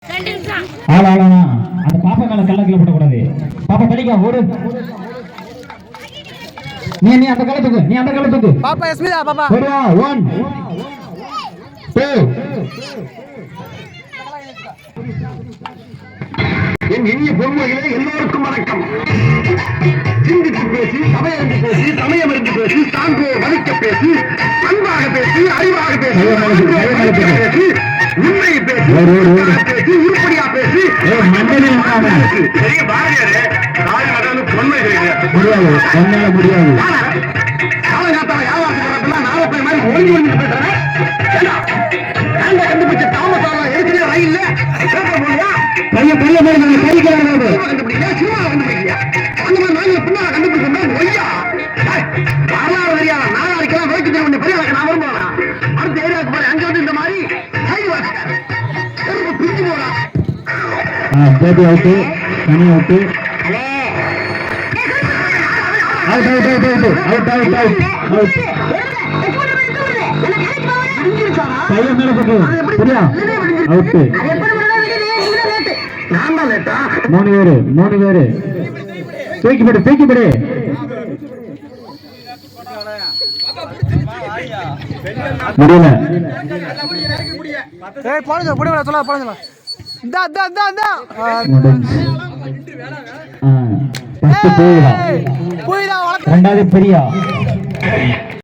ஆளாளா அந்த பாப்பா மேல கள்ளக்கில போடக்கூடாது. பாப்பா தலிக்கா ஓடு. நீ அந்த கள்ளத்துக்கு நீ அந்த கள்ளத்துக்கு பாப்பா எஸ்மிதா பாப்பா ஓடுவா. 1 2 என் இனிய பொறுமைகளே எல்லோருக்கும் வணக்கம். சிந்தித்து பேசி சமயம் பேசி சமயம் என்று பேசி சான்றோர் மதிக்க பேசி அன்பாக பேசி அறிவாக பேசி பேசி உண்மை பேசி பேசி உருப்படியா பேசி பெரிய பாரதியாரே தாய்மகன் பொன்மை முடியாது என்னால முடியாது. காலகாத்தால யாவாசம் நாலப்பை மாதிரி ஒழுங்கி வந்து பேசுறேன். கண்டுபிடிச்ச தாமசால ஏற்கனவே ரயில் பையன் பையன் கண்டிக்கிறாங்க. கண்டுபிடிக்கல சினிமா கண்டுபிடிக்கலையா அந்த மாதிரி நாங்கள் பின்னால கண்டுபிடிச்சோம். ஒய்யா வரலாறு தெரியாத நாளாரிக்கெல்லாம் வேட்டு தேவை பெரிய நான் வரும்போதா அடுத்த ஏரியாவுக்கு போய் அங்க வந்து இந்த மாதிரி பிரிஞ்சு போறா பேபி அவுட்டு தனி அவுட்டு பையன் மேல போட்டு சரியா அவுட்டு. 3 பேரு தூக்கிப்படு முடியல. ஏய் போடுங்க போடுங்க சொல்ல போடுங்க. இந்தா போயிடா. போயிடா. ரெண்டாவது பெரியா